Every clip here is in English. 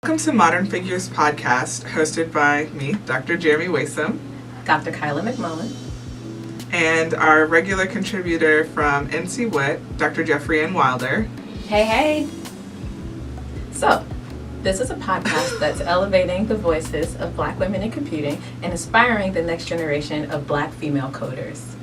Welcome to Modern Figures Podcast, hosted by me, Dr. Jeremy Wasom, Dr. Kyla McMullen, and our regular contributor from NC WIT, Dr. Jeffrey Ann Wilder. Hey. So, this is a podcast that's elevating the voices of Black women in computing and inspiring the next generation of Black female coders.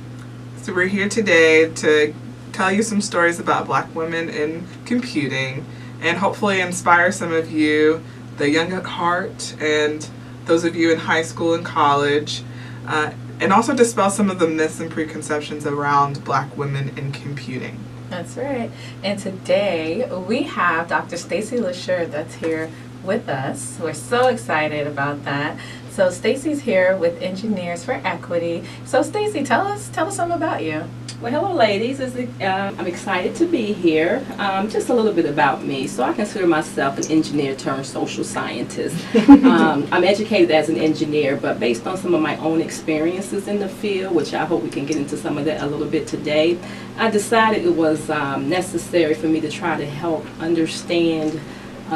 So we're here today to tell you some stories about Black women in computing and hopefully inspire some of you, the young at heart, and those of you in high school and college, and also dispel some of the myths and preconceptions around Black women in computing. That's right. And today we have Dr. Stacie LeSure that's here with us. We're so excited about that. So Stacie's here with Engineers for Equity. So Stacie, tell us something about you. Well, hello ladies. I'm excited to be here. Just a little bit about me. So I consider myself an engineer turned social scientist. I'm educated as an engineer, but based on some of my own experiences in the field, which I hope we can get into some of that a little bit today, I decided it was necessary for me to try to help understand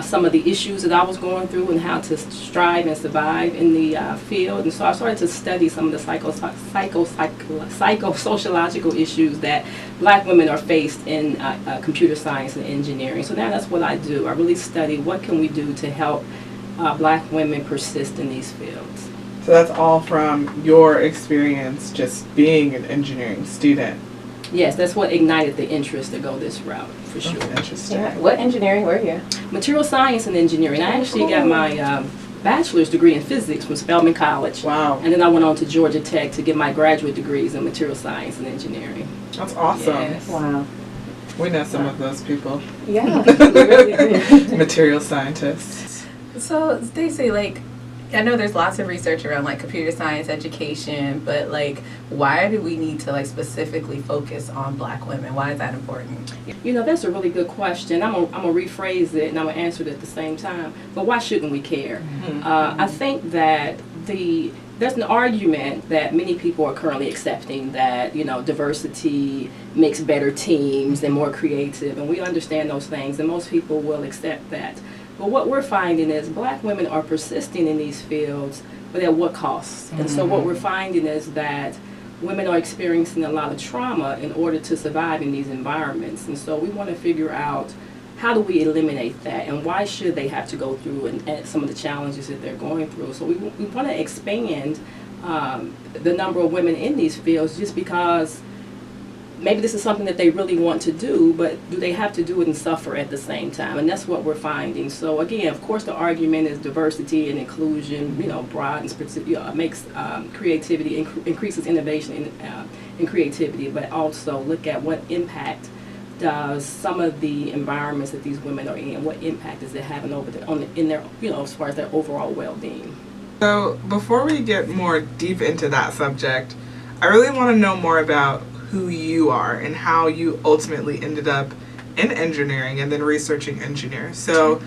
some of the issues that I was going through and how to strive and survive in the field. And so I started to study some of the psychosociological issues that Black women are faced in computer science and engineering. So now that's what I do. I really study what can we do to help Black women persist in these fields. So that's all from your experience just being an engineering student. Yes, that's what ignited the interest to go this route, for sure. Interesting. Yeah. What engineering were you? Material science and engineering. I actually got my bachelor's degree in physics from Spelman College. Wow. And then I went on to Georgia Tech to get my graduate degrees in material science and engineering. That's awesome. Yes. Wow. We know some of those people. Yeah, we really do. Material scientists. So Stacie, I know there's lots of research around computer science education, but why do we need to specifically focus on Black women? Why is that important? You know, that's a really good question. I'm gonna rephrase it and I'm gonna answer it at the same time. But why shouldn't we care? I think that there's an argument that many people are currently accepting that, diversity makes better teams and more creative, and we understand those things, and most people will accept that. But what we're finding is Black women are persisting in these fields, but at what cost? And so what we're finding is that women are experiencing a lot of trauma in order to survive in these environments. And so we want to figure out how do we eliminate that, and why should they have to go through and some of the challenges that they're going through. So we want to expand the number of women in these fields, just because maybe this is something that they really want to do, but do they have to do it and suffer at the same time? And that's what we're finding. So again, of course, the argument is diversity and inclusion, broadens, makes creativity, increases innovation in creativity, but also look at what impact does some of the environments that these women are in, what impact is it having in their, as far as their overall well-being. So before we get more deep into that subject, I really want to know more about who you are and how you ultimately ended up in engineering and then researching engineers. So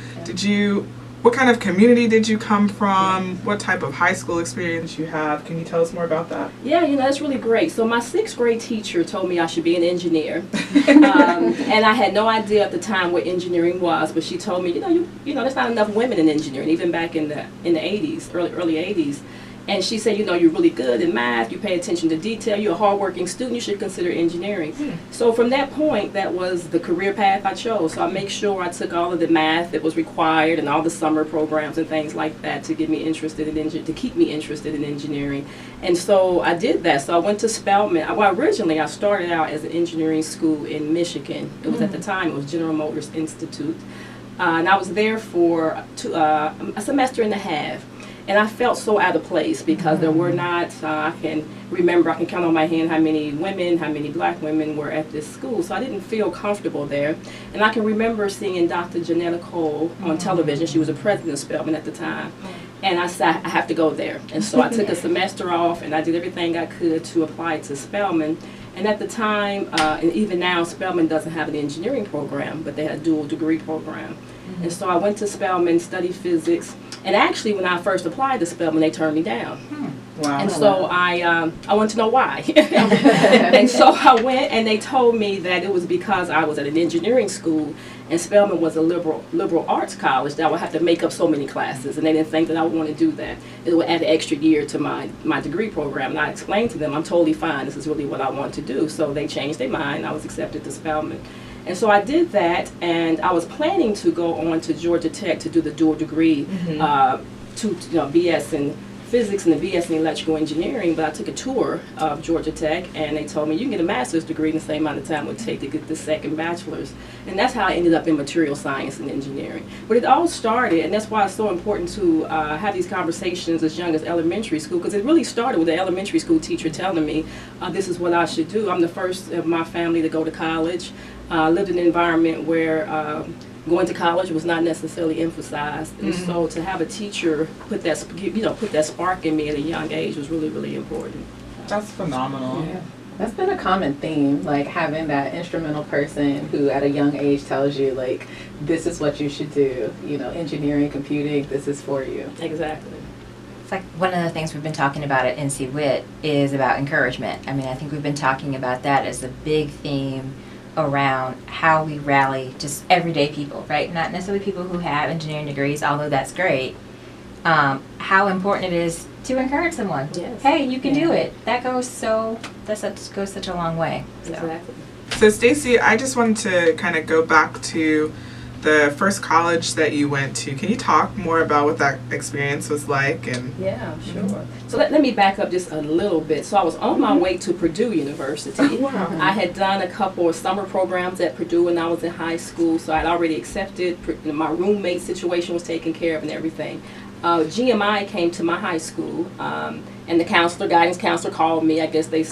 what kind of community did you come from? What type of high school experience you have? Can you tell us more about that? Yeah, that's really great. So my 6th grade teacher told me I should be an engineer. And I had no idea at the time what engineering was, but she told me, there's not enough women in engineering, even back in the 80s, early 80s. And she said, you're really good in math, you pay attention to detail, you're a hardworking student, you should consider engineering. So from that point, that was the career path I chose. So I make sure I took all of the math that was required and all the summer programs and things like that to get me interested in to keep me interested in engineering. And so I did that. So I went to Spelman. Well, originally I started out as an engineering school in Michigan. It was at the time, it was General Motors Institute. And I was there for a semester and a half. And I felt so out of place because there were not, I can count on my hand how many Black women were at this school. So I didn't feel comfortable there. And I can remember seeing Dr. Janetta Cole on television. She was a president of Spelman at the time. And I said, I have to go there. And so I took a semester off and I did everything I could to apply to Spelman. And at the time, and even now, Spelman doesn't have an engineering program, but they had a dual degree program. And so I went to Spelman, studied physics. And actually, when I first applied to Spelman, they turned me down. Wow. And so I wanted to know why. And so I went, and they told me that it was because I was at an engineering school, And Spelman was a liberal arts college that I would have to make up so many classes, and they didn't think that I would want to do that. It would add an extra year to my degree program. And I explained to them, I'm totally fine. This is really what I want to do. So they changed their mind. I was accepted to Spelman. And so I did that, and I was planning to go on to Georgia Tech to do the dual degree, BS in physics and the BS in electrical engineering, but I took a tour of Georgia Tech, and they told me you can get a master's degree in the same amount of time it would take to get the second bachelor's. And that's how I ended up in material science and engineering. But it all started, and that's why it's so important to have these conversations as young as elementary school, because it really started with an elementary school teacher telling me this is what I should do. I'm the first of my family to go to college. Lived in an environment where going to college was not necessarily emphasized, and so to have a teacher put that spark in me at a young age was really, really important. That's phenomenal. Yeah. That's been a common theme, like having that instrumental person who at a young age tells you, like, this is what you should do, engineering, computing, this is for you. Exactly. It's like one of the things we've been talking about at NC Wit is about encouragement. I mean, I think we've been talking about that as a big theme around how we rally just everyday people, right? Not necessarily people who have engineering degrees, although that's great. How important it is to encourage someone. Yes. Hey, you can do it. That goes such a long way. So. Exactly. So Stacie, I just wanted to kind of go back to the first college that you went to. Can you talk more about what that experience was like? And yeah, sure. So let me back up just a little bit. So I was on my way to Purdue University. Wow. I had done a couple of summer programs at Purdue when I was in high school, so I'd already accepted. My roommate situation was taken care of and everything. GMI came to my high school, and the guidance counselor called me. I guess they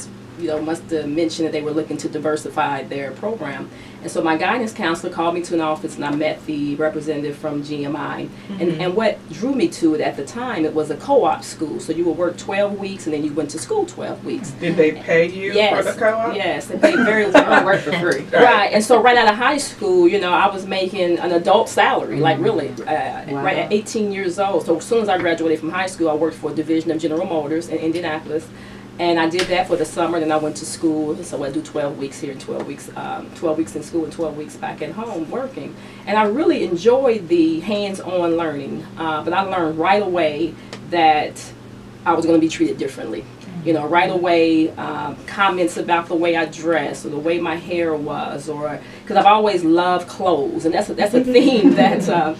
must have mentioned that they were looking to diversify their program. And so my guidance counselor called me to an office, and I met the representative from GMI. And what drew me to it at the time, it was a co-op school. So you would work 12 weeks, and then you went to school 12 weeks. Did they pay you for the co-op? Yes, they paid very well. Work for free. Right, and so right out of high school, I was making an adult salary, like really, right at 18 years old. So as soon as I graduated from high school, I worked for a division of General Motors in Indianapolis. And I did that for the summer, then I went to school, so I do 12 weeks here and 12 weeks in school and 12 weeks back at home working. And I really enjoyed the hands-on learning, but I learned right away that I was going to be treated differently. Right away, comments about the way I dress or the way my hair was, or because I've always loved clothes, and that's a theme that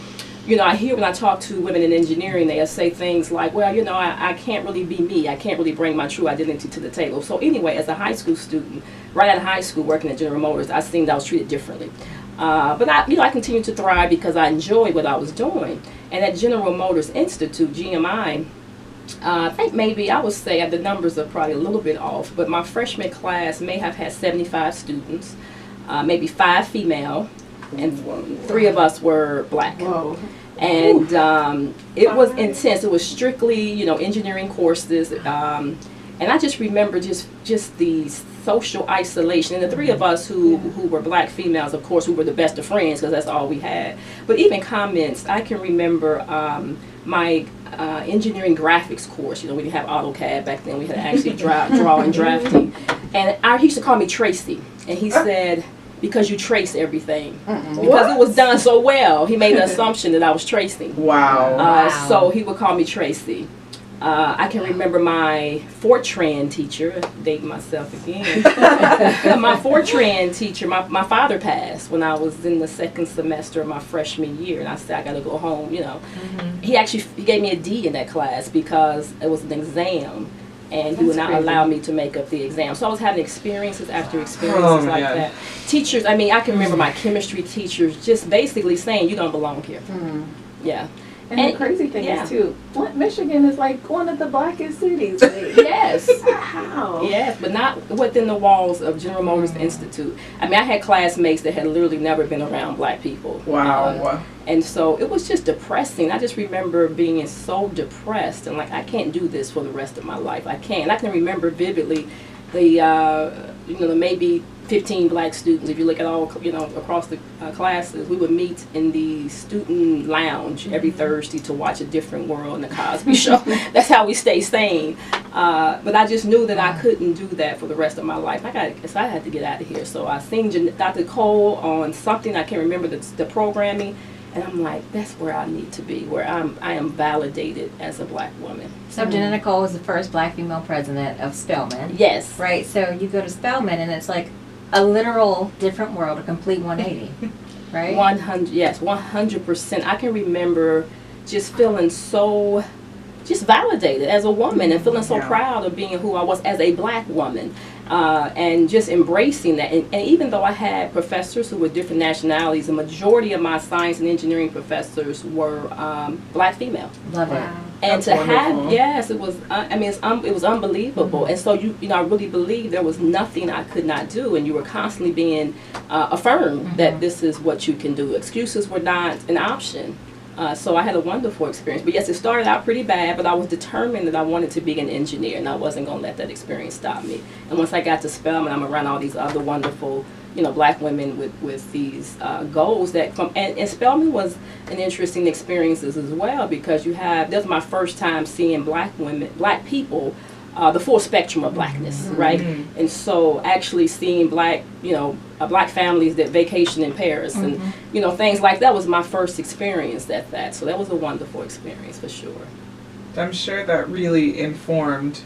I hear when I talk to women in engineering. They say things like, well, I can't really be me. I can't really bring my true identity to the table. So anyway, as a high school student, right out of high school working at General Motors, I seen that I was treated differently. But I continued to thrive because I enjoyed what I was doing. And at General Motors Institute, GMI, I think maybe I would say the numbers are probably a little bit off, but my freshman class may have had 75 students, maybe 5 female, and 3 of us were black. Whoa. And it was intense. It was strictly, engineering courses. And I just remember just the social isolation. And the 3 of us who were black females, of course, who were the best of friends because that's all we had. But even comments, I can remember my engineering graphics course. We didn't have AutoCAD back then. We had to actually draw and drafting. And he used to call me Tracy. And he said, because you trace everything. Because it was done so well, he made the assumption that I was tracing. Wow. So he would call me Tracy. I can remember my Fortran teacher, dating myself again. My Fortran teacher, my father passed when I was in the 2nd semester of my freshman year, and I said, I got to go home, He gave me a D in that class because it was an exam. And he would not allow me to make up the exam. So I was having experiences after experiences like that. Teachers, I can remember my chemistry teachers just basically saying, you don't belong here. Yeah. And the crazy thing is, too, Flint, Michigan is like one of the blackest cities. Yes. Wow. Yes, but not within the walls of General Motors Institute. I had classmates that had literally never been around black people. Wow. And so it was just depressing. I just remember being so depressed and like, I can't do this for the rest of my life. I can't. I can remember vividly there may be 15 black students. If you look at all, across the classes, we would meet in the student lounge every Thursday to watch A Different World and the Cosby Show. That's how we stay sane. But I just knew that I couldn't do that for the rest of my life. I had to get out of here. So I seen Dr. Cole on something, I can't remember the programming, and I'm like, that's where I need to be, where I am validated as a black woman. So Jenna Nicole was the first black female president of Spelman. Yes. Right, so you go to Spelman and it's like a literal different world, a complete 180, right? 100%. I can remember just feeling so just validated as a woman and feeling so proud of being who I was as a black woman, and just embracing that. And even though I had professors who were different nationalities, the majority of my science and engineering professors were black female. Love it. And That's to wonderful. have, it was, it was unbelievable. And so, I really believe there was nothing I could not do. And you were constantly being affirmed that this is what you can do. Excuses were not an option. So I had a wonderful experience. But yes, it started out pretty bad, but I was determined that I wanted to be an engineer, and I wasn't going to let that experience stop me. And once I got to Spelman, I'm around all these other wonderful, black women with these goals and Spelman was an interesting experience as well, because that was my first time seeing black people, the full spectrum of blackness, right? And so actually seeing black families that vacation in Paris and things like that was my first experience at that. So that was a wonderful experience for sure. I'm sure that really informed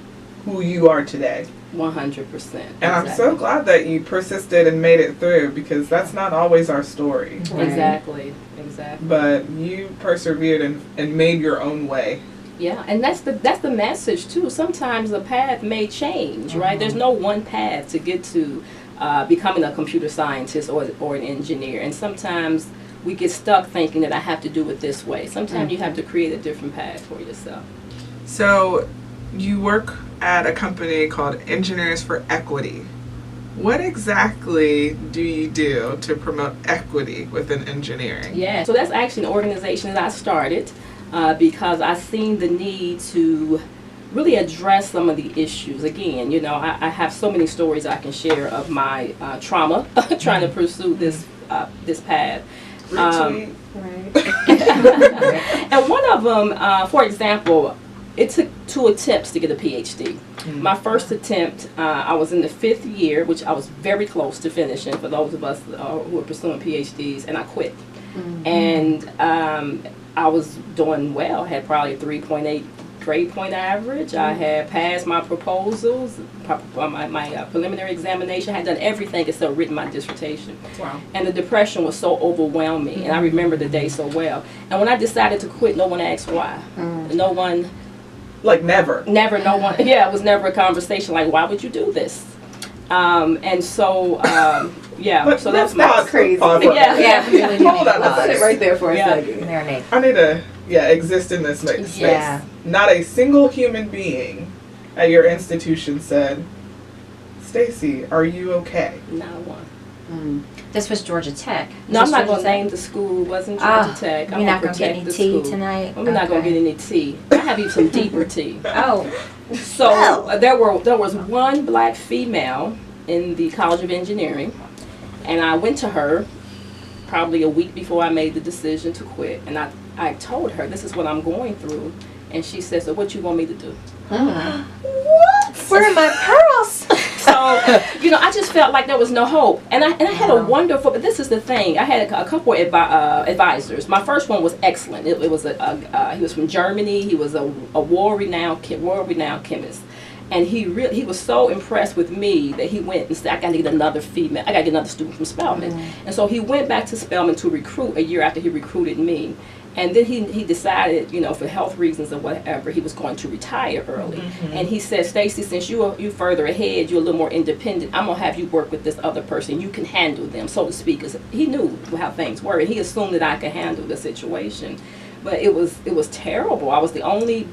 who you are today. 100%. And I'm so glad that you persisted and made it through, because that's not always our story. Right. Exactly. But you persevered and made your own way. Yeah, and that's the message too. Sometimes the path may change, right? There's no one path to get to becoming a computer scientist or an engineer. And sometimes we get stuck thinking that I have to do it this way. Sometimes you have to create a different path for yourself. So you work at a company called Engineers for Equity. What exactly do you do to promote equity within engineering? Yeah, so that's actually an organization that I started because I seen the need to really address some of the issues. Again, I have so many stories I can share of my trauma trying to pursue this path. Retweet. And one of them, for example, it took 2 attempts to get a PhD. My first attempt, I was in the 5th year, which I was very close to finishing for those of us who are pursuing PhDs, and I quit. And I was doing well. I had probably a 3.8 grade point average. I had passed my proposals, my preliminary examination. I had done everything except written my dissertation. Wow. And the depression was so overwhelming, and I remember the day so well. And when I decided to quit, no one asked why. No one... Like never. Never, no one. Yeah, it was never a conversation like, why would you do this? And so, so that's my crazy. Yeah. Hold on, let's Sit right there for a second. Marinate. I need to, exist in this space. Yeah. Not a single human being at your institution said, Stacie, are you okay? Not one. This was Georgia Tech. No, I'm not going to name the school. It wasn't Georgia Tech. You're not going to get any tea tonight? I'm not going to get any tea. I have even some deeper tea. Oh. So there was one black female in the College of Engineering, and I went to her probably a week before I made the decision to quit, and I told her, this is what I'm going through, and she said, so what you want me to do? What? Where are my pearls? So, I just felt like there was no hope. And I had a wonderful, but this is the thing, I had a couple of advisors. My first one was excellent. It was he was from Germany. He was a world-renowned chemist. And he was so impressed with me that he went and said, I got to get another female. I got to get another student from Spelman. And so he went back to Spelman to recruit a year after he recruited me. And then he decided, for health reasons or whatever, he was going to retire early. And he said, Stacie, since you further ahead, you're a little more independent, I'm going to have you work with this other person. You can handle them, so to speak. Because he knew how things were, and he assumed that I could handle the situation. But it was terrible. I was the only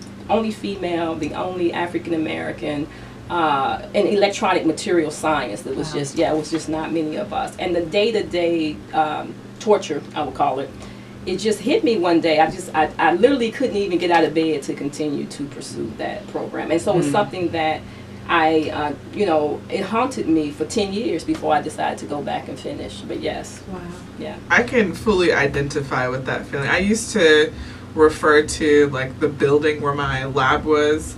female, the only African American in electronic material science. That was it was just not many of us. And the day-to-day torture, I would call it, it just hit me one day. I literally couldn't even get out of bed to continue to pursue that program. And so it's something that it haunted me for 10 years before I decided to go back and finish. But yes. Wow. Yeah. I can fully identify with that feeling. I used to refer to like the building where my lab was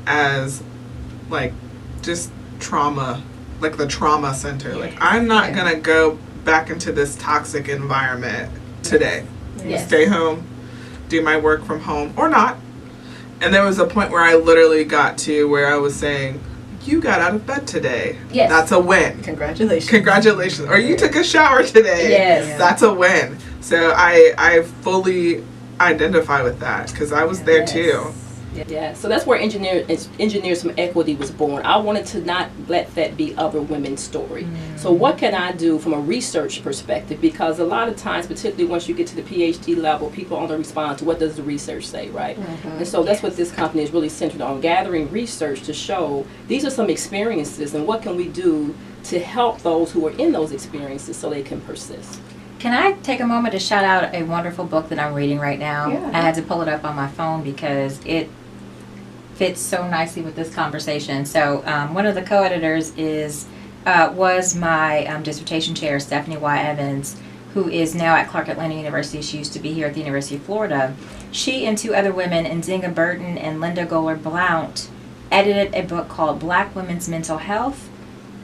as like just trauma, like the trauma center. Like I'm not gonna go back into this toxic environment today. Yes. Stay home, do my work from home or not. And there was a point where I literally got to where I was saying, you got out of bed today. Yes. That's a win. Congratulations. Congratulations. Or you took a shower today. Yes. That's a win. So I fully identify with that because I was there too. Yeah, so that's where Engineers from Equity was born. I wanted to not let that be other women's story. So what can I do from a research perspective? Because a lot of times, particularly once you get to the PhD level, people only respond to what does the research say, right? And so that's what this company is really centered on, gathering research to show these are some experiences and what can we do to help those who are in those experiences so they can persist. Can I take a moment to shout out a wonderful book that I'm reading right now? Yeah. I had to pull it up on my phone because it fits so nicely with this conversation. So one of the co-editors was my dissertation chair, Stephanie Y. Evans, who is now at Clark Atlanta University. She used to be here at the University of Florida. She and two other women, Nzinga Burton and Linda Goler-Blount, edited a book called Black Women's Mental Health,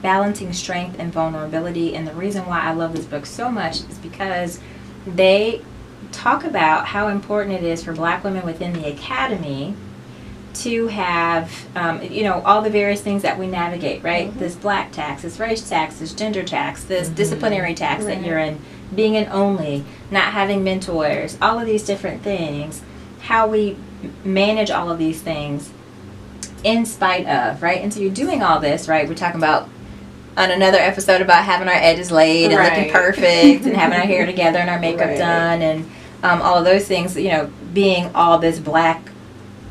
Balancing Strength and Vulnerability. And the reason why I love this book so much is because they talk about how important it is for Black women within the academy to have, all the various things that we navigate, right? This black tax, this race tax, this gender tax, this disciplinary tax that you're in, being an only, not having mentors, all of these different things, how we manage all of these things in spite of, right? And so you're doing all this, right? We're talking about on another episode about having our edges laid and looking perfect and having our hair together and our makeup done and all of those things, being all this black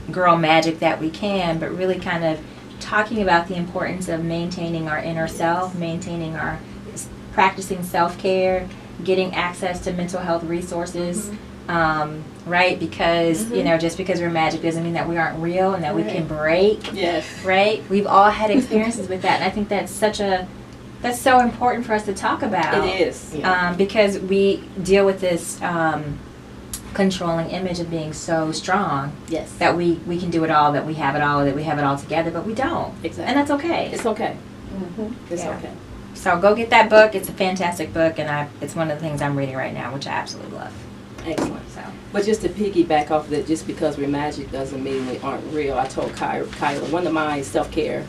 girl magic that we can, but really kind of talking about the importance of maintaining our inner self, practicing self-care, getting access to mental health resources, right? Because, just because we're magic doesn't mean that we aren't real and that we can break. Yes. Right? We've all had experiences with that, and I think that's so important for us to talk about. It is. Because we deal with this controlling image of being so strong that we can do it all, that we have it all, that we have it all together, but we don't. Exactly. And that's okay. It's okay. It's okay. So go get that book. It's a fantastic book, and it's one of the things I'm reading right now, which I absolutely love. Excellent. But just to piggyback off of that, just because we're magic doesn't mean we aren't real. I told Kyla, one of my self-care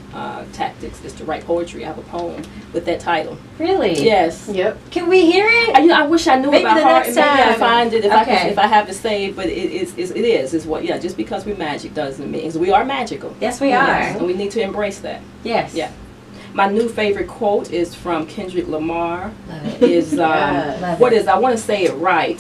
tactics is to write poetry. I have a poem with that title. Really? Yes. Yep. Can we hear it? I wish I knew Maybe about the heart, next and maybe I time. find it if I have it saved. But it is what. Yeah. Just because we're magic doesn't mean we are magical. Yes, we Yes, are. and we need to embrace that. Yes. Yeah. My new favorite quote is from Kendrick Lamar. Love it. Is Love what it. is I want to say it right.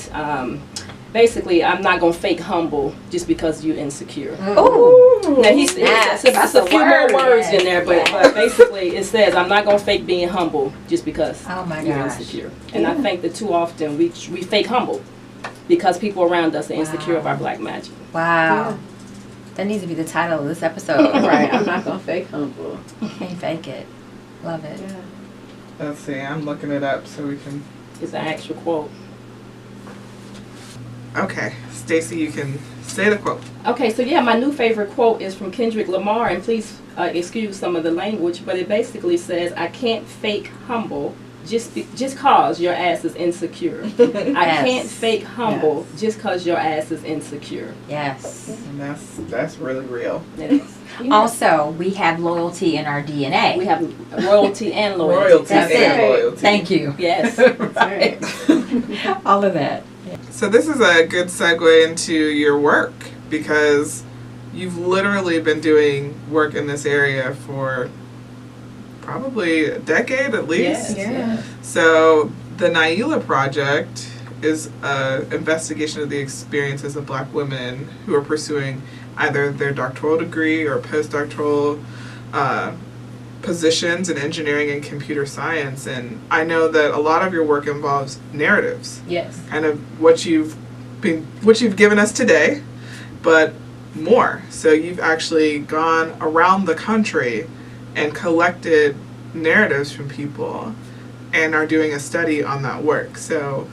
Basically, I'm not gonna fake humble just because you're insecure. Ooh. Now he's Yes. it's a few more Word. words in there, but, Yes. but basically it says I'm not gonna fake being humble just because Oh my you're gosh. insecure. And I think that too often we fake humble because people around us are insecure of our black magic. Wow. That needs to be the title of this episode. Right. I'm not gonna fake humble. Can't fake it. Love it. Yeah. Let's see, I'm looking it up so we can. It's an actual quote. Okay, Stacie, you can say the quote. Okay, so yeah, my new favorite quote is from Kendrick Lamar, and please excuse some of the language, but it basically says, "I can't fake humble just cause your ass is insecure. I can't fake humble just cause your ass is insecure." Yes. And that's really real. It is. Also, we have loyalty in our DNA. We have royalty and loyalty. Royalty That's and it. loyalty. Thank you. Yes. Right. All of that. So this is a good segue into your work because you've literally been doing work in this area for probably a decade at least. Yes. Yeah. So the Naila Project is an investigation of the experiences of Black women who are pursuing either their doctoral degree or postdoctoral positions in engineering and computer science. And I know that a lot of your work involves narratives, Yes. kind of what you've given us today, but more. So you've actually gone around the country and collected narratives from people and are doing a study on that work. So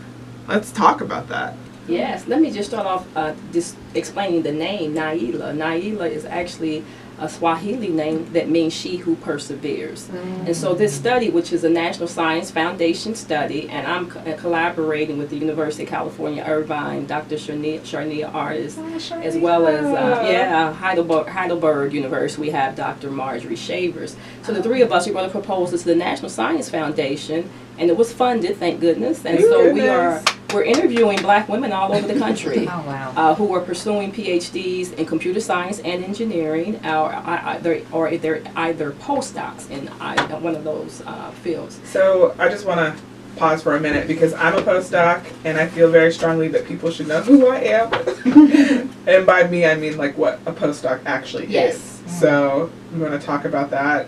let's talk about that. Yes, let me just start off just explaining the name, Naila. Naila is actually a Swahili name that means she who perseveres. And so this study, which is a National Science Foundation study, and I'm collaborating with the University of California, Irvine, Dr. Sharnia Artis, as well as Heidelberg University, we have Dr. Marjorie Shavers. So the three of us are going to propose this to the National Science Foundation, and it was funded, thank goodness. And so we're interviewing Black women all over the country who are pursuing PhDs in computer science and engineering, or they're either postdocs in one of those fields. So I just want to pause for a minute because I'm a postdoc and I feel very strongly that people should know who I am. And by me, I mean like what a postdoc actually is. So we want to talk about that.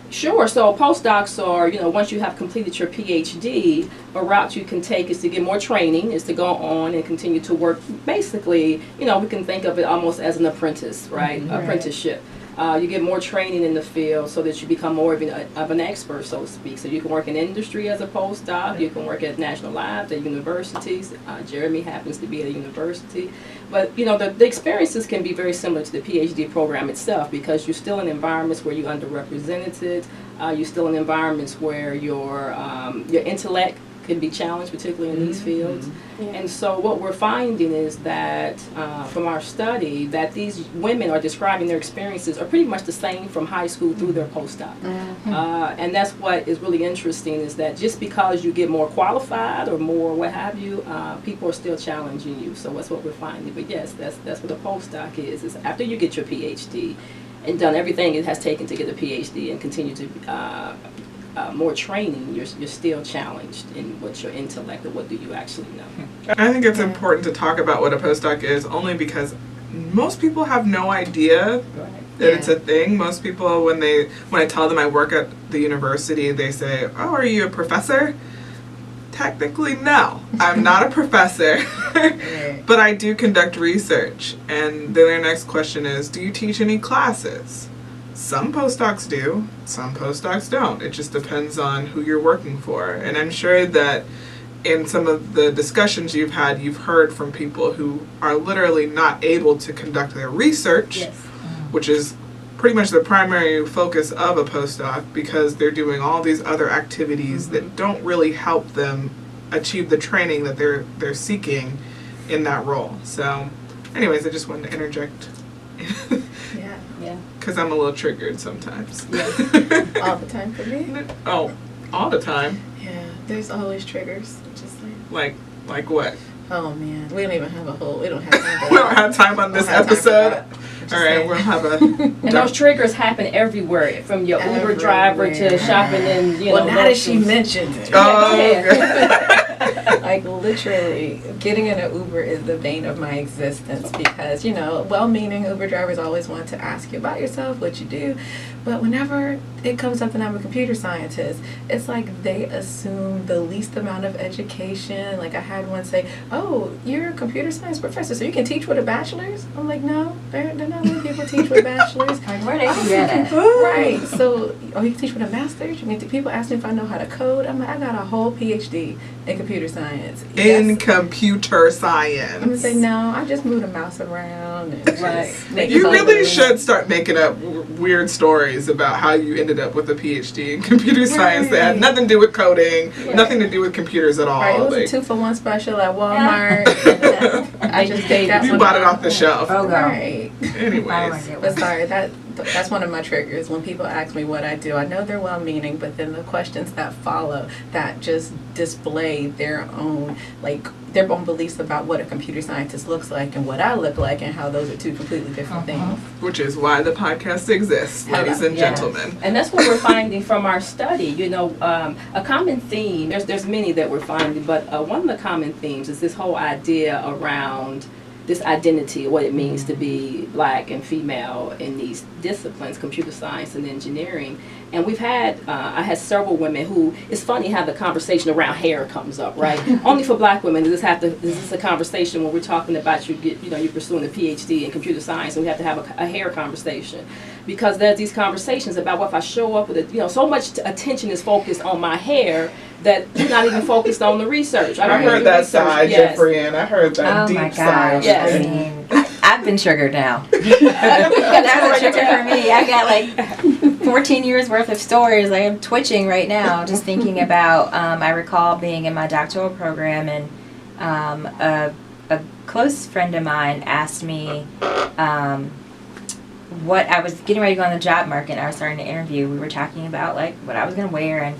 Sure. So postdocs are, once you have completed your PhD, a route you can take is to get more training, is to go on and continue to work. Basically, we can think of it almost as an apprentice, right? Apprenticeship. You get more training in the field so that you become more of an expert, so to speak. So you can work in industry as a postdoc. You can work at national labs, at universities. Jeremy happens to be at a university. But, the experiences can be very similar to the PhD program itself because you're still in environments where you're underrepresented. You're still in environments where your intellect can be challenged, particularly in these fields. And so what we're finding is that from our study that these women are describing their experiences are pretty much the same from high school through their postdoc. And that's what is really interesting, is that just because you get more qualified or more what have you, people are still challenging you. So that's what we're finding. But yes, that's what a postdoc is after you get your PhD and done everything it has taken to get a PhD and continue to more training, you're still challenged in what your intellect or what do you actually know. I think it's important to talk about what a postdoc is only because most people have no idea that it's a thing. Most people, when I tell them I work at the university, they say, "Oh, are you a professor?" Technically, no. I'm not a professor, but I do conduct research. And then their next question is, do you teach any classes? Some postdocs do, some postdocs don't. It just depends on who you're working for. And I'm sure that in some of the discussions you've had, you've heard from people who are literally not able to conduct their research, which is pretty much the primary focus of a postdoc, because they're doing all these other activities that don't really help them achieve the training that they're seeking in that role. So anyways, I just wanted to interject. Because I'm a little triggered sometimes. All the time for me? Oh, all the time? Yeah, there's always triggers. Just like what? Oh man, we don't have time for that. We don't have time on this episode. All right, we'll have a... And those triggers happen everywhere, from your Uber driver to shopping in, Well, now that she mentioned it. Like literally, getting in an Uber is the bane of my existence because, well-meaning Uber drivers always want to ask you about yourself, what you do. But whenever it comes up that I'm a computer scientist, it's like they assume the least amount of education. Like I had one say, "Oh, you're a computer science professor, so you can teach with a bachelor's?" I'm like, "No, they're not letting people teach with bachelor's." Where they get it? Right. So, you can teach with a master's? I mean, people ask me if I know how to code. I'm like, I got a whole PhD in computer science. In computer science. I'm gonna say no. I just moved a mouse around and You really should start making up weird stories about how you ended up with a PhD in computer science that had nothing to do with coding, nothing to do with computers at all. Right, it was a 2-for-1 special at Walmart. I just take that. You bought it off the shelf. Oh, God. Right. Anyways. But sorry, that's one of my triggers. When people ask me what I do, I know they're well-meaning, but then the questions that follow that just display their own beliefs about what a computer scientist looks like and what I look like, and how those are two completely different things. Which is why the podcast exists, ladies and gentlemen. And that's what we're finding from our study. A common theme, there's many that we're finding, but one of the common themes is this whole idea around this identity of what it means to be black and female in these disciplines, computer science and engineering. And we've had, I had several women who, it's funny how the conversation around hair comes up, right? Only for black women does this a conversation when we're talking about you're pursuing a PhD in computer science, and we have to have a hair conversation. Because there's these conversations about what if I show up with so much attention is focused on my hair that you're not even focused on the research. I heard that side, Jeffrey, and I heard that deep side. Yes. I mean, I've been triggered now. That's a trigger for me. I got like 14 years worth of stories. I am twitching right now just thinking about, I recall being in my doctoral program, and a close friend of mine asked me what I was getting ready to go on the job market, and I was starting to interview. We were talking about like what I was going to wear, and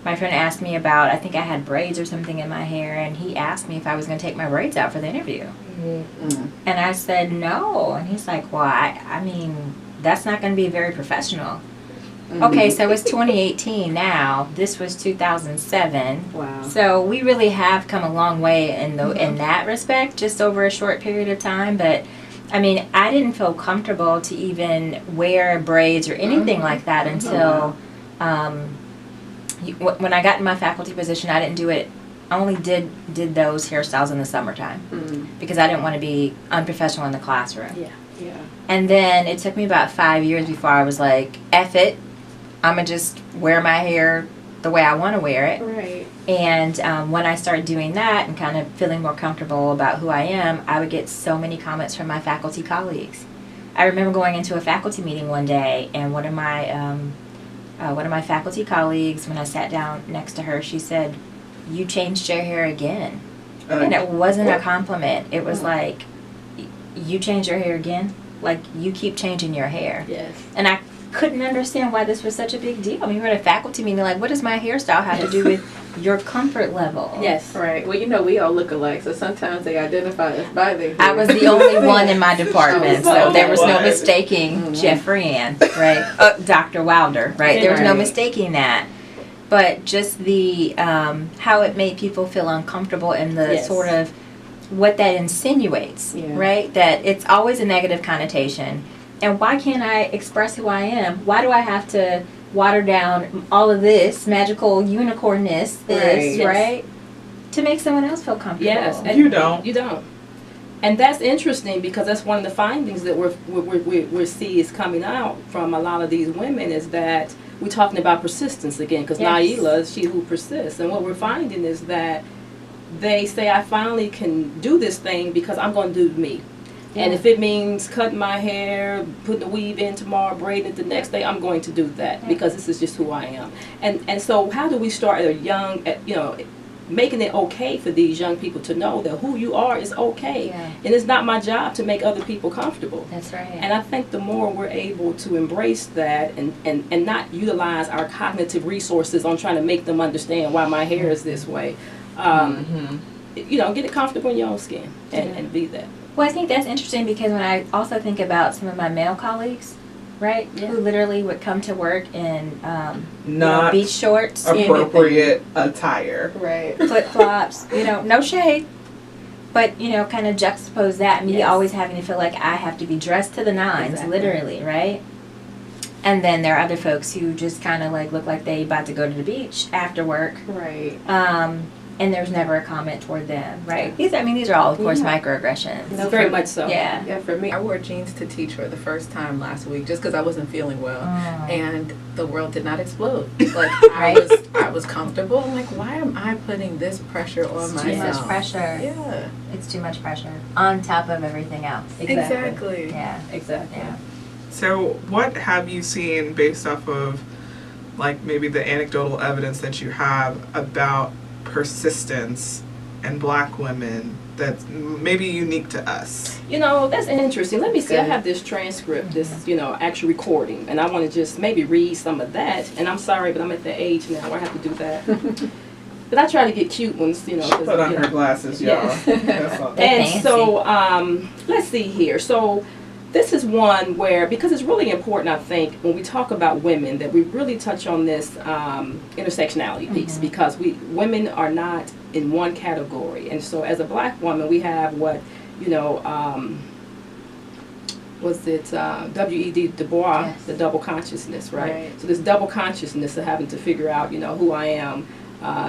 my friend asked me about, I think I had braids or something in my hair, and he asked me if I was going to take my braids out for the interview. Mm-hmm. And I said no, and he's like, well, I mean, that's not going to be very professional. Mm-hmm. Okay, so it's 2018 now. This was 2007. Wow. So we really have come a long way in that respect, just over a short period of time. But I mean, I didn't feel comfortable to even wear braids or anything like that until when I got in my faculty position. I didn't do it. I only did those hairstyles in the summertime because I didn't want to be unprofessional in the classroom. Yeah. And then it took me about 5 years before I was like, F it, I'm going to just wear my hair the way I want to wear it. Right. And when I started doing that and kind of feeling more comfortable about who I am, I would get so many comments from my faculty colleagues. I remember going into a faculty meeting one day, and one of my faculty colleagues, when I sat down next to her, she said, "You changed your hair again." And it wasn't a compliment. It was like, "You changed your hair again? Like, you keep changing your hair." Yes. And I couldn't understand why this was such a big deal. I mean, we were at a faculty meeting, like, what does my hairstyle have to do with your comfort level? Yes. Right. Well, you know, we all look alike, so sometimes they identify us by their hair. I was the only one in my department, so there was no mistaking Jeffrey Ann, right? Dr. Wilder, right? There was no mistaking that. But just the, how it made people feel uncomfortable and the sort of what that insinuates, right? That it's always a negative connotation. And why can't I express who I am? Why do I have to water down all of this magical unicornness, right? To make someone else feel comfortable. Yes, and you don't. You don't. And that's interesting because that's one of the findings that we see is coming out from a lot of these women, is that we're talking about persistence again, because Naila is she who persists. And what we're finding is that they say, I finally can do this thing because I'm going to do me. Yeah. And if it means cutting my hair, putting the weave in tomorrow, braiding it the next day, I'm going to do that because this is just who I am. And so how do we start at a young, making it okay for these young people to know that who you are is okay. Yeah. And it's not my job to make other people comfortable. That's right. And I think the more we're able to embrace that and not utilize our cognitive resources on trying to make them understand why my hair is this way, get it comfortable in your own skin and be that. Well, I think that's interesting because when I also think about some of my male colleagues, right, who literally would come to work in beach shorts, appropriate attire, right, flip flops, no shade, but kind of juxtapose that me always having to feel like I have to be dressed to the nines, literally, right. And then there are other folks who just kind of like look like they about to go to the beach after work, right. And there's never a comment toward them, right? These are all, of course, microaggressions. No, very much so. Yeah. Yeah, for me, I wore jeans to teach for the first time last week just because I wasn't feeling well. And the world did not explode. Like, I was comfortable. I'm like, why am I putting this pressure on myself? Too much pressure. Yeah. It's too much pressure on top of everything else. Exactly. Yeah. Exactly. Yeah. So what have you seen based off of, like, maybe the anecdotal evidence that you have about persistence in Black women that's maybe unique to us? That's interesting. Let me see. I have this transcript, this, actual recording, and I want to just maybe read some of that. And I'm sorry, but I'm at the age now where I have to do that. But I try to get cute ones, She put on her glasses, y'all. That's all. And so, let's see here. So, this is one where, because it's really important, I think, when we talk about women, that we really touch on this intersectionality piece, because women are not in one category. And so as a Black woman, we have what, you know, was it W.E.D. Du Bois, Yes. the double consciousness, right? Right. So this double consciousness of having to figure out, you know, who I am,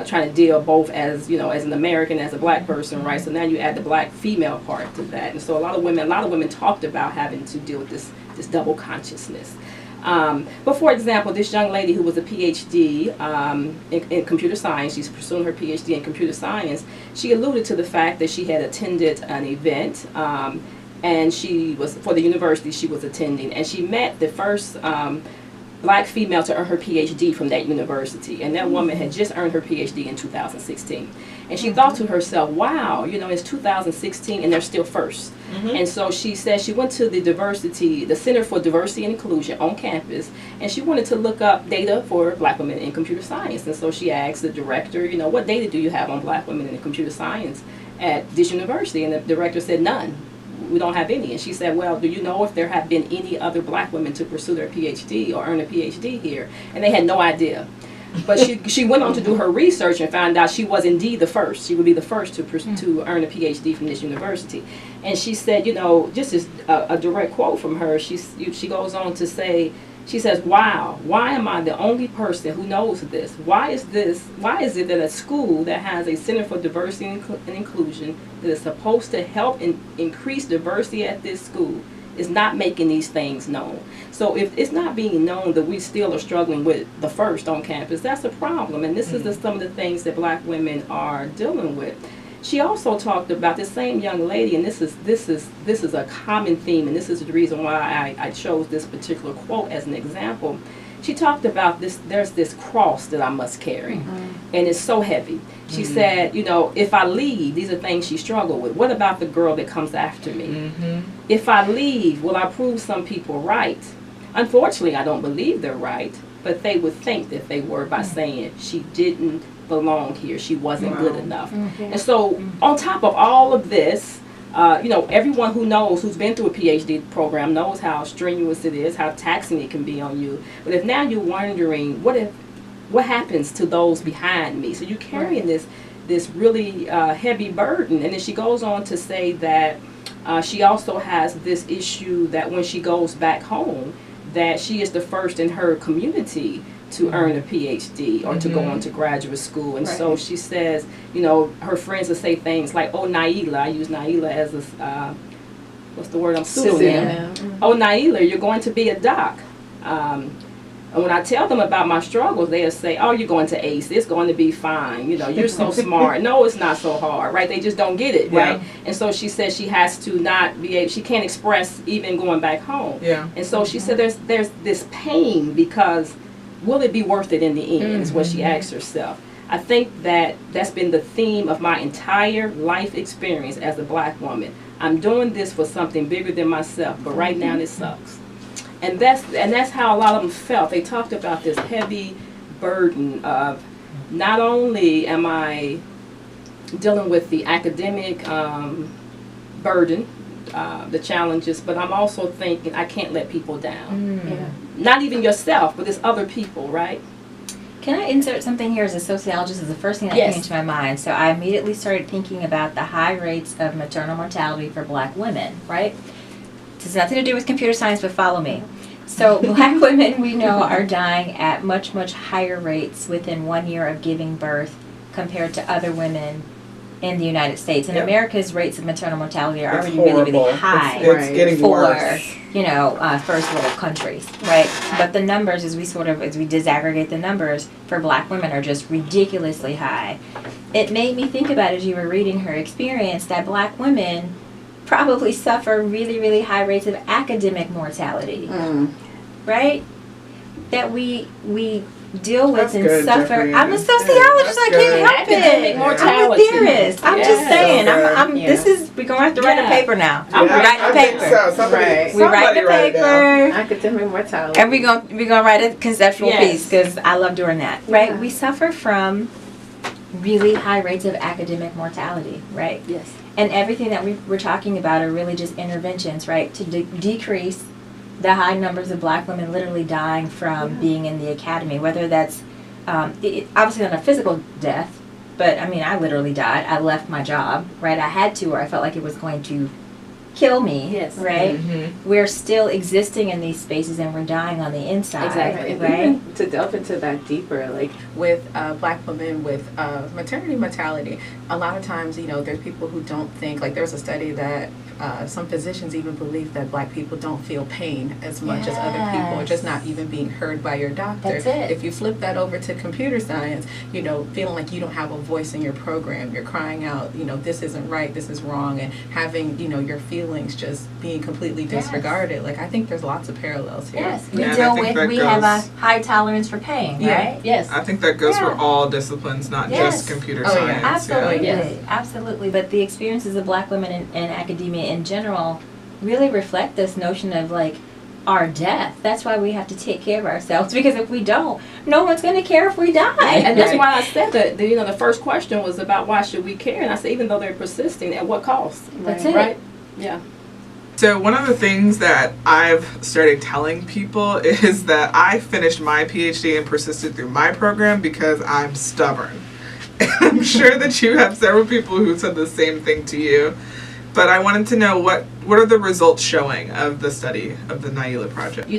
trying to deal both as, you know, as an American, as a black person, right? So now you add the black female part to that. And so a lot of women talked about having to deal with this double consciousness. But for example, this young lady who was a PhD in computer science, she's pursuing her PhD in computer science, she alluded to the fact that she had attended an event, and she was, for the university she was attending, and she met the first black female to earn her PhD from that university. And that woman had just earned her PhD in 2016. And she thought to herself, wow, you know, it's 2016 and they're still first. And so she said she went to the Center for Diversity and Inclusion on campus, and she wanted to look up data for black women in computer science. And so she asked the director, you know, what data do you have on black women in computer science at this university? And the director said, none. We don't have any. And she said, well, do you know if there have been any other black women to pursue their PhD or earn a PhD here? And they had no idea. But she went on to do her research and found out she was indeed the first. She would be the first to earn a PhD from this university. And she said, you know, just as a direct quote from her, she goes on to say, she says, wow, why am I the only person who knows this? Why is it that a school that has a Center for Diversity and Inclusion that is supposed to help increase diversity at this school is not making these things known? So if it's not being known that we still are struggling with the first on campus, that's a problem. And this is some of the things that black women are dealing with. She also talked about this same young lady, and this is a common theme, and this is the reason why I chose this particular quote as an example. She talked about this, there's this cross that I must carry, and it's so heavy. She said, you know, if I leave, these are things she struggled with. What about the girl that comes after me? If I leave, will I prove some people right? Unfortunately, I don't believe they're right, but they would think that they were by saying she didn't belong here, she wasn't good enough. And so on top of all of this, you know, everyone who knows, who's been through a PhD program knows how strenuous it is, how taxing it can be on you. But if now you're wondering, what happens to those behind me? So you're carrying this really heavy burden. And then she goes on to say that she also has this issue that when she goes back home, that she is the first in her community to earn a PhD or to go on to graduate school. And so she says, you know, her friends will say things like, oh, Naila, I use Naila as a, what's the word, I'm pseudonym. Oh, Naila, you're going to be a doc. And when I tell them about my struggles, they'll say, oh, you're going to ACE, it's going to be fine, you know, you're so smart. No, it's not so hard, right? They just don't get it, right? And so she says she has to not be able, she can't express even going back home. And so she said there's this pain because will it be worth it in the end, is what she asks herself. I think that's been the theme of my entire life experience as a black woman. I'm doing this for something bigger than myself, but right now it sucks. And that's how a lot of them felt. They talked about this heavy burden of not only am I dealing with the academic burden, the challenges, but I'm also thinking I can't let people down. Not even yourself, but it's other people, right? Can I insert something here as a sociologist? Is the first thing that came into my mind. So I immediately started thinking about the high rates of maternal mortality for black women, right? This has nothing to do with computer science, but follow me. So black women, we know, are dying at much, much higher rates within 1 year of giving birth compared to other women in the United States. And America's rates of maternal mortality are already really, really high it's getting for, worse. you know, first world countries, right? But the numbers, as we disaggregate the numbers for black women, are just ridiculously high. It made me think about, as you were reading her experience, that black women probably suffer really, really high rates of academic mortality, right? That we deal with and suffer. Jeffrey. I'm a sociologist. I can't help Academic it. mortality. I'm a theorist. I'm just saying. We're going to have to write a paper now. We're writing a paper. We're writing a paper. Academic mortality. And we're gonna write a conceptual piece because I love doing that. Right? We suffer from really high rates of academic mortality. Right? Yes. And everything that we're talking about are really just interventions, right, to decrease the high numbers of black women literally dying from being in the academy, whether that's obviously not a physical death, but I mean, I literally died. I left my job, right? I had to, or I felt like it was going to kill me, Yes. right? Mm-hmm. We're still existing in these spaces and we're dying on the inside, Exactly. right? Even to delve into that deeper, like with Black women with maternity mortality, a lot of times, there's people who don't think, like there was a study that some physicians even believe that Black people don't feel pain as much as other people, or just not even being heard by your doctor. That's it. If you flip that over to computer science, feeling like you don't have a voice in your program, you're crying out, this isn't right, this is wrong, and having, your feelings just being completely disregarded. Like, I think there's lots of parallels here. Yes, we Yeah, and I deal think with, we that have goes- a high tolerance for pain, right? Yes. I think that goes for Yeah. all disciplines, not Yes. just computer Oh, yeah. science. Absolutely, Yes. absolutely. But the experiences of Black women in academia in general really reflect this notion of like our death. That's why we have to take care of ourselves, because if we don't, no one's going to care if we die. And that's Right. why I said that, the first question was about why should we care? And I said, even though they're persisting, at what cost? That's it. Right? Yeah. So one of the things that I've started telling people is that I finished my PhD and persisted through my program because I'm stubborn. And I'm sure that you have several people who said the same thing to you. But I wanted to know what are the results showing of the study of the Naila project?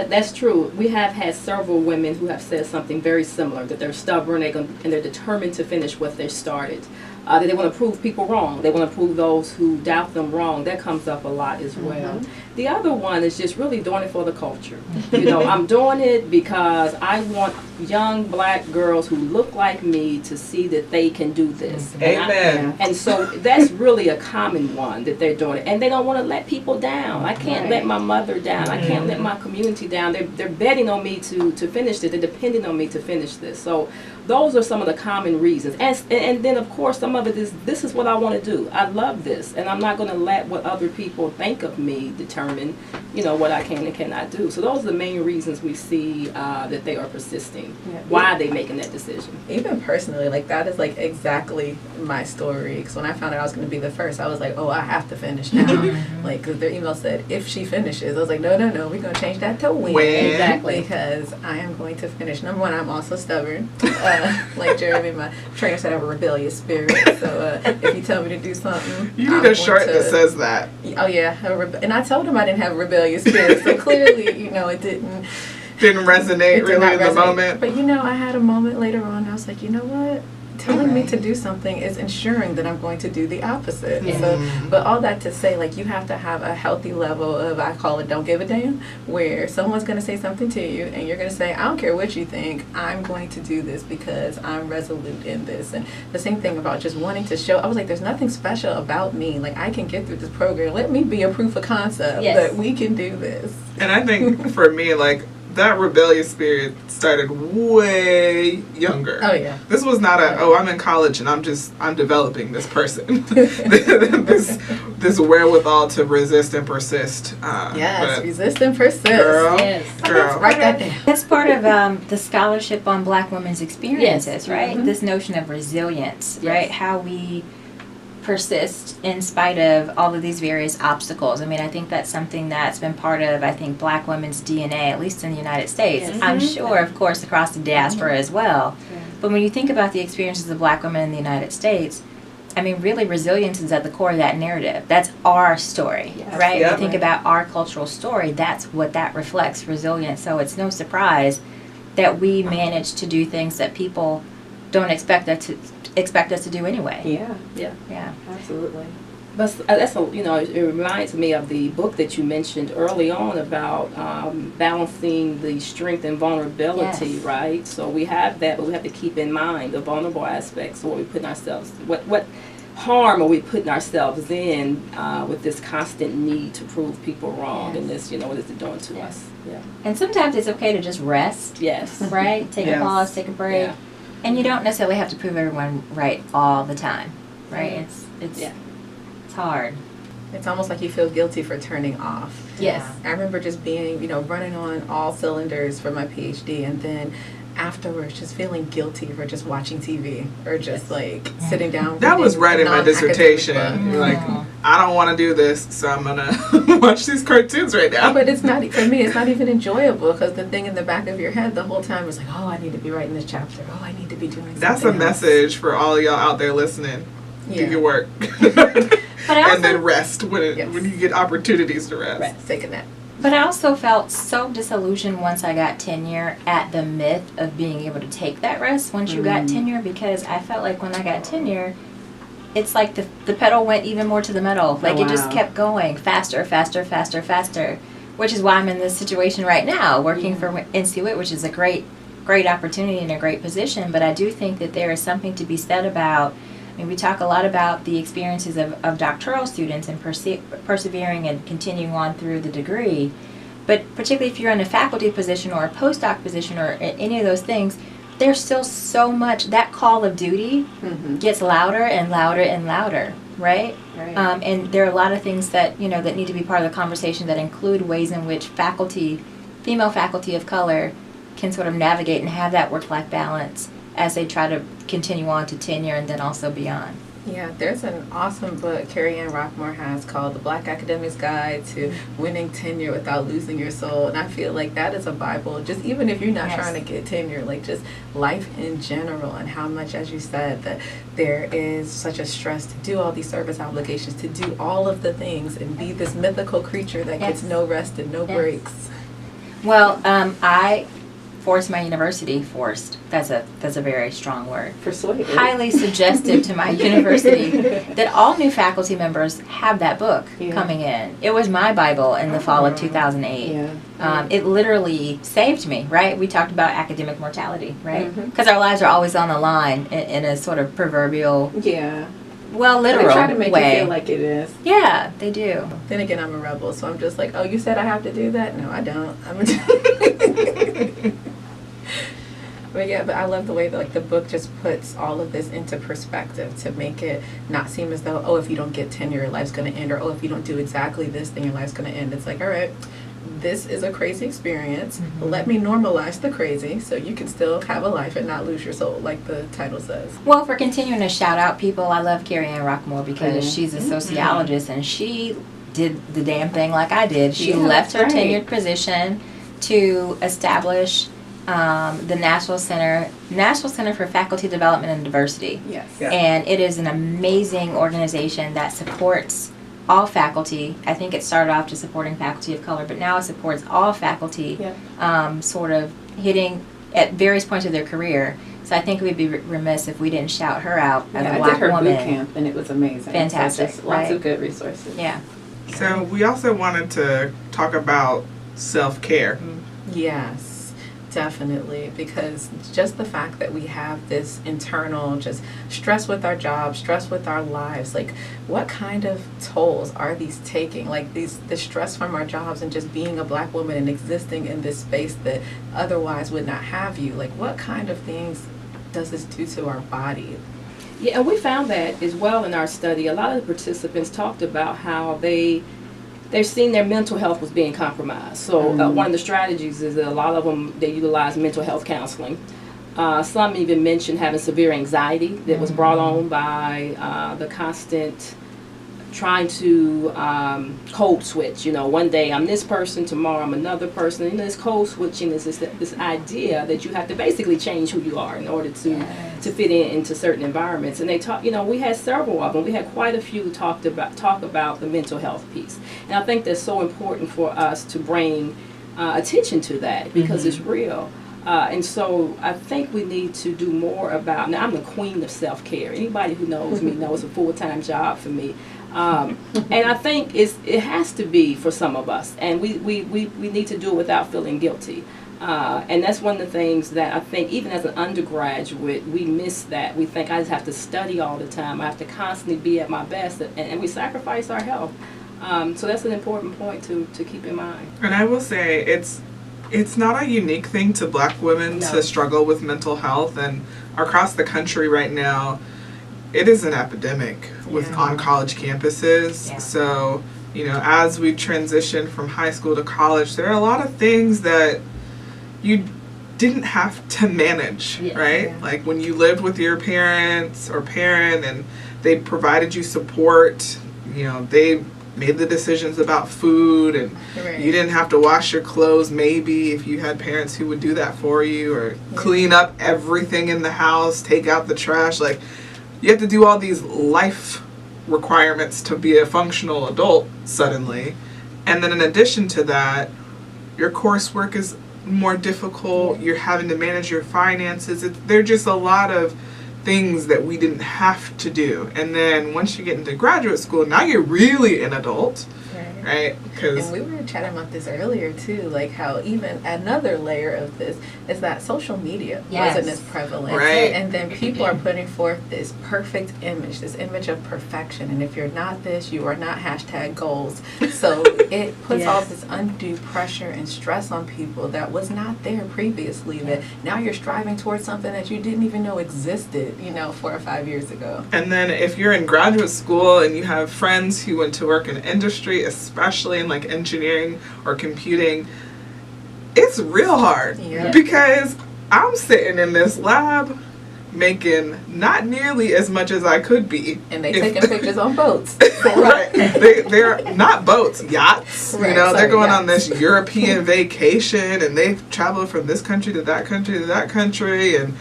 That's true. We have had several women who have said something very similar, that they're stubborn and they're determined to finish what they started. That they want to prove people wrong. They want to prove those who doubt them wrong. That comes up a lot as well. The other one is just really doing it for the culture. I'm doing it because I want young Black girls who look like me to see that they can do this. Amen. And so that's really a common one that they're doing it. And they don't want to let people down. I can't let my mother down. I can't let my community down. They're betting on me to finish this. They're depending on me to finish this. So those are some of the common reasons. And then, of course, some of it is, this is what I want to do. I love this. And I'm not going to let what other people think of me determine, what I can and cannot do. So those are the main reasons we see that they are persisting. Yeah. Why are they making that decision? Even personally, like that is like exactly my story. Because when I found out I was going to be the first, I was like, oh, I have to finish now. Like, because their email said, if she finishes. I was like, no, we're going to change that to when. When. Because I am going to finish. Number one, I'm also stubborn. Like Jeremy, my trainer said I have a rebellious spirit. So if you tell me to do something, You I'm need a going shirt that to- says that. Oh yeah, and I told him I didn't have a rebellious spirit. So clearly, it didn't. Didn't resonate It did really not in the resonate. moment. But I had a moment later on. I was like, you know what? Telling me to do something is ensuring that I'm going to do the opposite. Yeah. So, but all that to say, like, you have to have a healthy level of, I call it don't give a damn, where someone's going to say something to you and you're going to say, I don't care what you think, I'm going to do this because I'm resolute in this. And the same thing about just wanting to show, I was like, there's nothing special about me. Like, I can get through this program. Let me be a proof of concept Yes. that we can do this. And I think for me, like, that rebellious spirit started way younger. Oh, yeah. This was not I'm in college and I'm developing this person. this wherewithal to resist and persist. Yes, but resist and persist. girl, Yes. girl. Write that down. That's part of the scholarship on Black women's experiences, Yes. right? Mhm. This notion of resilience, Yes. right? How we persist in spite of all of these various obstacles. I mean, I think that's something that's been part of, I think, Black women's DNA, at least in the United States. Yes. I'm Mhm. sure, of course, across the diaspora as well. But when you think about the experiences of Black women in the United States, I mean, really, resilience is at the core of that narrative. That's our story, Yes. right? Yep. You think about our cultural story, that's what that reflects, resilience. So it's no surprise that we manage to do things that people don't expect us to do anyway. Yeah. Yeah. Absolutely. But it reminds me of the book that you mentioned early on about balancing the strength and vulnerability, Yes. right? So we have that, but we have to keep in mind the vulnerable aspects. What we put ourselves, what harm are we putting ourselves in with this constant need to prove people wrong, Yes. and this, what is it doing to Yes. us? Yeah. And sometimes it's okay to just rest, Yes. right? Take Yes. a pause, take a break. Yeah. And you don't necessarily have to prove everyone right all the time, right? Mhm. It's Yeah. it's hard. It's almost like you feel guilty for turning off. Yes. I remember just being, running on all cylinders for my PhD, and then afterwards just feeling guilty for just watching TV or just like sitting down. That was reading writing a my non-academic dissertation. book. You're like, Mhm. I don't want to do this, so I'm gonna watch these cartoons right now. But it's not, for me, it's not even enjoyable because the thing in the back of your head the whole time is like, oh, I need to be writing this chapter. Oh, I need to be doing something That's a else. message for all y'all out there listening. do your work, But I and then also, rest when Yes. when you get opportunities to rest. Right, take a nap. but I also felt so disillusioned once I got tenure at the myth of being able to take that rest once you got tenure, because I felt like when I got tenure, it's like the pedal went even more to the metal. Like it just wow. kept going faster, faster, faster, faster, which is why I'm in this situation right now, working for NC WIT, which is a great opportunity and a great position. But I do think that there is something to be said about, I mean, we talk a lot about the experiences of doctoral students and persevering and continuing on through the degree. But particularly if you're in a faculty position or a postdoc position or any of those things, there's still so much, that call of duty gets louder and louder and louder, right? Right. And there are a lot of things that, that need to be part of the conversation that include ways in which female faculty of color can sort of navigate and have that work-life balance as they try to continue on to tenure and then also beyond. Yeah, there's an awesome book Carrie Ann Rockmore has called The Black Academic's Guide to Winning Tenure Without Losing Your Soul. And I feel like that is a Bible, just even if you're not Yes. trying to get tenure, like just life in general, and how much, as you said, that there is such a stress to do all these service obligations, to do all of the things and be this mythical creature that gets Yes. no rest and no Yes. breaks. Well, I forced my university, that's a very strong word, Persuaded. highly suggested to my university that all new faculty members have that book Yeah. coming in. It was my Bible in the fall of 2008. Yeah. It literally saved me, right? We talked about academic mortality, right? Mhm. Because our lives are always on the line in a sort of proverbial, Yeah. well, They literal try to make way. you feel like it is. Yeah, they do. Then again, I'm a rebel, so I'm just like, oh, you said I have to do that? No, I don't. But yeah, but I love the way that like the book just puts all of this into perspective to make it not seem as though, oh, if you don't get tenure, your life's going to end, or oh, if you don't do exactly this, then your life's going to end. It's like, all right, this is a crazy experience. Let me normalize the crazy so you can still have a life and not lose your soul, like the title says. Well, for continuing to shout out people, I love Carrie Ann Rockmore because Mhm. she's a sociologist and she did the damn thing like I did. She Yeah, left her that's right. tenured position to establish the National Center for Faculty Development and Diversity. Yes. Yeah. And it is an amazing organization that supports all faculty. I think it started off just supporting faculty of color, but now it supports all faculty, sort of hitting at various points of their career. So I think we'd be remiss if we didn't shout her out as Yeah, a I black did her woman. boot camp and it was amazing. Fantastic, So just lots right. of good resources. Yeah. So we also wanted to talk about self-care. Yes, definitely, because just the fact that we have this internal just stress with our jobs, stress with our lives, like what kind of tolls are these taking? Like the stress from our jobs and just being a black woman and existing in this space that otherwise would not have you. Like what kind of things does this do to our body? Yeah, and we found that as well in our study. A lot of the participants talked about how they've seen their mental health was being compromised. So one of the strategies is that a lot of them, they utilize mental health counseling. Some even mentioned having severe anxiety that was brought on by the constant trying to code switch. One day I'm this person, tomorrow I'm another person. This code switching is this idea that you have to basically change who you are in order to fit into certain environments. And they talk, we had several of them. We had quite a few talk about the mental health piece. And I think that's so important for us to bring attention to that because it's real. And so I think we need to do more about, now I'm the queen of self-care. Anybody who knows me knows it's a full-time job for me. And I think it has to be for some of us. And we need to do it without feeling guilty. And that's one of the things that I think even as an undergraduate, we miss that. We think I just have to study all the time. I have to constantly be at my best. And we sacrifice our health. So that's an important point to keep in mind. And I will say it's not a unique thing to black women to struggle with mental health, and across the country right now it is an epidemic on college campuses. Yeah. So, as we transition from high school to college, there are a lot of things that you didn't have to manage, right? Yeah. Like when you lived with your parents or parent and they provided you support, they made the decisions about food, and you didn't have to wash your clothes maybe if you had parents who would do that for you, or clean up everything in the house, take out the trash. Like you have to do all these life requirements to be a functional adult suddenly. And then in addition to that, your coursework is more difficult. You're having to manage your finances. There are just a lot of things that we didn't have to do. And then once you get into graduate school, now you're really an adult. Right? And we were chatting about this earlier too, like how even another layer of this is that social media wasn't as prevalent. Right. And then people are putting forth this perfect image, this image of perfection. And if you're not this, you are not #goals. So it puts all this undue pressure and stress on people that was not there previously, that now you're striving towards something that you didn't even know existed, 4 or 5 years ago. And then if you're in graduate school and you have friends who went to work in industry, especially in like engineering or computing, it's real hard because I'm sitting in this lab making not nearly as much as I could be. And they taking pictures on boats. Right. They're not boats, yachts. Right, they're going yachts. on this European vacation and they've traveled from this country to that country to that country, and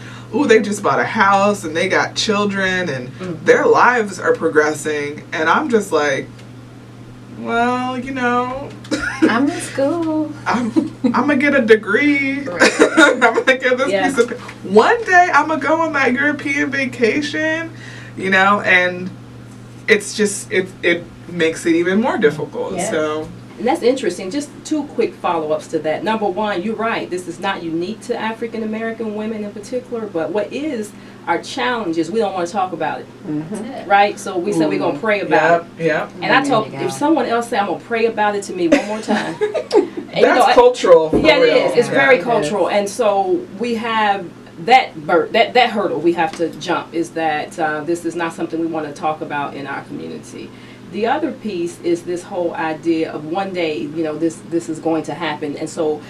they just bought a house and they got children and their lives are progressing, and I'm just like, well, I'm in school. I'm gonna get a degree. Right. I'm gonna get this piece of. One day I'm gonna go on that European vacation, and it's just it makes it even more difficult. Yes. So. And that's interesting. Just 2 quick follow-ups to that. Number one, you're right. This is not unique to African American women in particular, but what is our challenge is we don't want to talk about it. Right? So we said we're going to pray about it. Yeah. And I told, if someone else said, I'm going to pray about it to me one more time. And, That's cultural. Yeah, it is. It's very it cultural. And so we have that hurdle we have to jump, is that this is not something we want to talk about in our community. The other piece is this whole idea of one day, this is going to happen. And so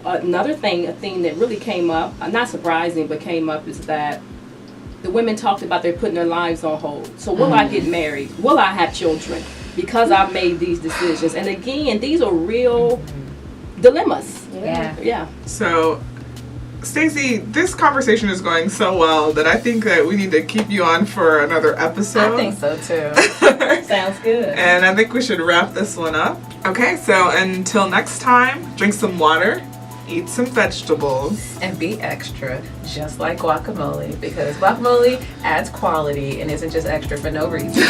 another thing, a theme that really came up, not surprising, but came up, is that the women talked about they're putting their lives on hold. So will I get married? Will I have children? Because I've made these decisions. And again, these are real dilemmas. Yeah. So, Stacie, this conversation is going so well that I think that we need to keep you on for another episode. I think so too. Sounds good. And I think we should wrap this one up. Okay, so until next time, drink some water, eat some vegetables. And be extra, just like guacamole, because guacamole adds quality and isn't just extra for no reason.